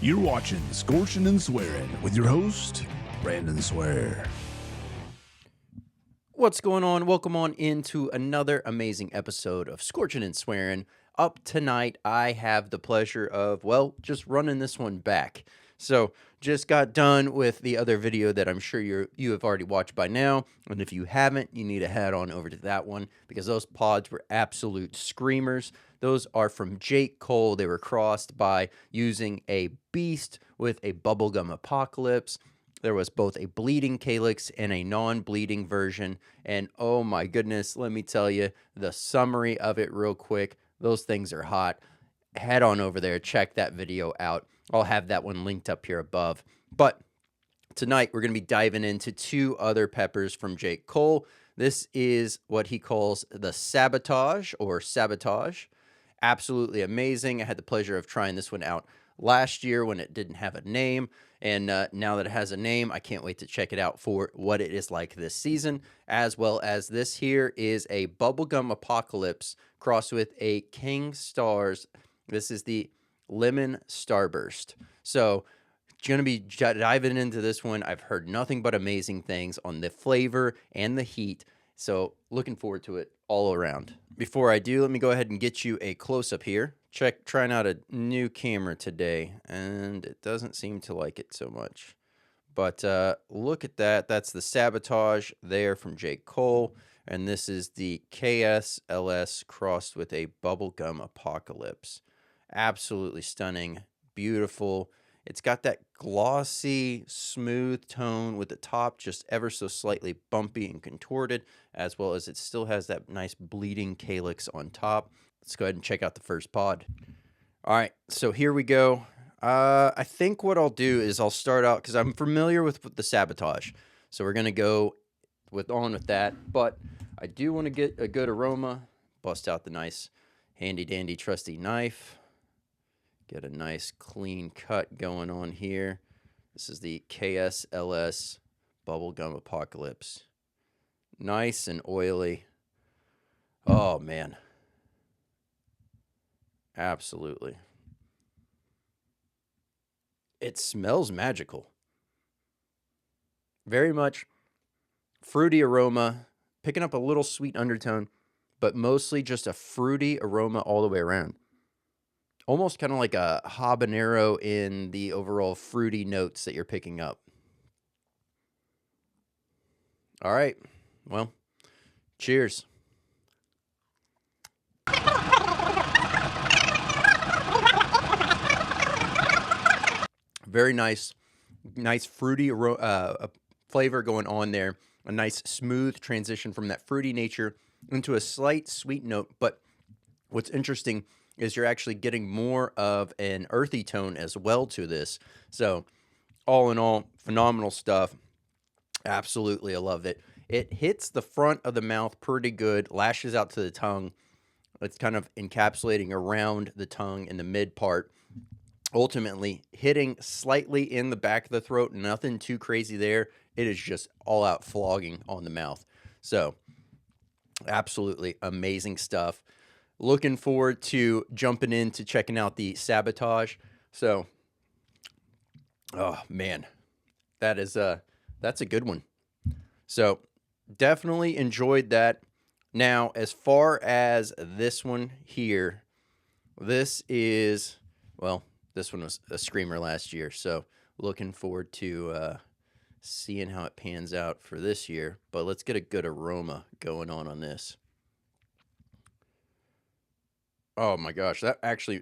You're watching Scorching and Swearing with your host, Brandon Swear. What's going on? Welcome on into another amazing episode of Scorching and Swearing. Up tonight, I have the pleasure of, just running this one back. So, just got done with the other video that I'm sure you have already watched by now. And if you haven't, you need to head on over to that one because those pods were absolute screamers. Those are from Jake Cole. They were crossed by using a beast with a bubblegum apocalypse. There was both a bleeding calyx and a non-bleeding version. And oh my goodness, let me tell you the summary of it real quick. Those things are hot. Head on over there. Check that video out. I'll have that one linked up here above. But tonight we're going to be diving into two other peppers from Jake Cole. This is what he calls the Sabotage or Sabotage. Absolutely amazing. I had the pleasure of trying this one out last year when it didn't have a name. And now that it has a name, I can't wait to check it out for what it is like this season, as well as this here is a bubblegum apocalypse crossed with a Khang Starr's. This is the Lemon Starburst. So, going to be diving into this one. I've heard nothing but amazing things on the flavor and the heat. So, looking forward to it all around. Before I do, let me go ahead and get you a close-up here. Trying out a new camera today, and it doesn't seem to like it so much. But look at that. That's the Sabotage there from Jake Cole. And this is the KSLS crossed with a bubblegum apocalypse. Absolutely stunning, beautiful. It's got that glossy, smooth tone with the top just ever so slightly bumpy and contorted, as well as it still has that nice bleeding calyx on top. Let's go ahead and check out the first pod. All right, so here we go. I think what I'll do is I'll start out, because I'm familiar with the Sabotage, so we're going to go on with that. But I do want to get a good aroma. Bust out the nice handy-dandy trusty knife. Get a nice clean cut going on here. This is the KSLS Bubblegum Apocalypse. Nice and oily. Oh, man. Absolutely. It smells magical. Very much fruity aroma, picking up a little sweet undertone, but mostly just a fruity aroma all the way around. Almost kind of like a habanero in the overall fruity notes that you're picking up. All right. Well, cheers. Very nice fruity flavor going on there. A nice smooth transition from that fruity nature into a slight sweet note. But what's interesting is you're actually getting more of an earthy tone as well to this. So all in all, phenomenal stuff. Absolutely, I love it. It hits the front of the mouth pretty good, lashes out to the tongue. It's kind of encapsulating around the tongue in the mid part. Ultimately, hitting slightly in the back of the throat, nothing too crazy there. It is just all out flogging on the mouth. So, absolutely amazing stuff. Looking forward to jumping into checking out the Sabotage. So, oh man, that's a good one. So, definitely enjoyed that. Now, as far as this one here, this one was a screamer last year. So, looking forward to seeing how it pans out for this year. But let's get a good aroma going on this. Oh my gosh,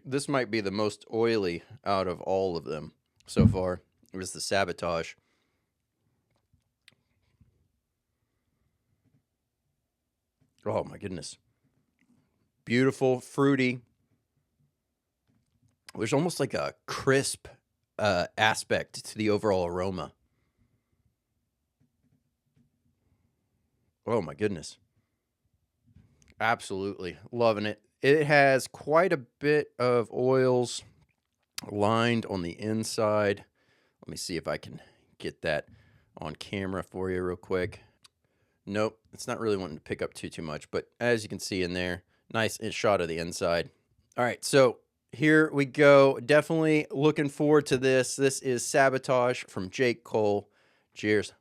this might be the most oily out of all of them so far. It was the Sabotage. Oh my goodness. Beautiful, fruity. There's almost like a crisp aspect to the overall aroma. Oh my goodness. Absolutely loving it. It has quite a bit of oils lined on the inside. Let me see if I can get that on camera for you real quick. Nope, it's not really wanting to pick up too much, but as you can see in there, nice shot of the inside. All right, so here we go. Definitely looking forward to this. This is Sabotage from J. Cole. Cheers.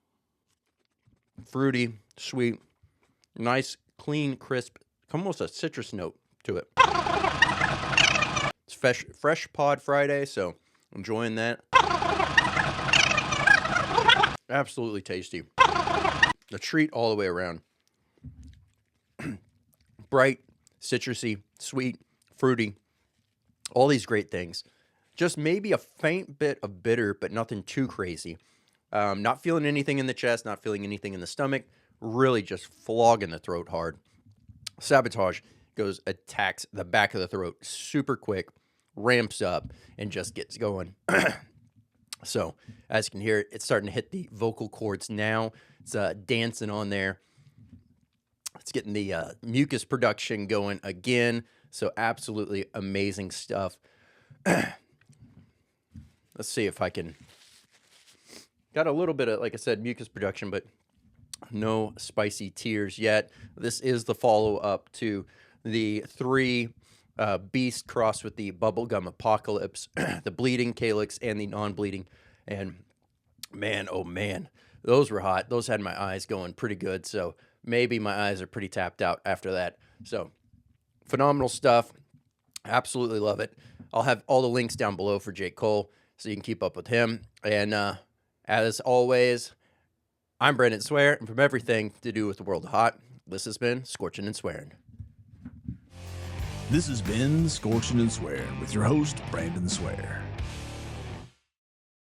Fruity, sweet, nice, clean, crisp, almost a citrus note to it. It's fresh pod Friday, so enjoying that. Absolutely tasty. A treat all the way around. Bright, citrusy, sweet, fruity, all these great things. Just maybe a faint bit of bitter, but nothing too crazy. Not feeling anything in the chest, not feeling anything in the stomach. Really just flogging the throat hard. Sabotage attacks the back of the throat super quick, ramps up, and just gets going. So, as you can hear, it's starting to hit the vocal cords now. It's dancing on there. It's getting the mucus production going again. So, absolutely amazing stuff. Let's see if I can... Got a little bit of, like I said, mucus production, but no spicy tears yet. This is the follow-up to the 3 Beast crossed with the Bubblegum Apocalypse, the bleeding calyx and the non-bleeding. And man, oh man, those were hot. Those had my eyes going pretty good. So maybe my eyes are pretty tapped out after that. So phenomenal stuff. Absolutely love it. I'll have all the links down below for J. Cole so you can keep up with him. And as always, I'm Brandon Swear, and from everything to do with the world of hot, this has been Scorching and Swearing. This has been Scorching and Swearing with your host, Brandon Swear.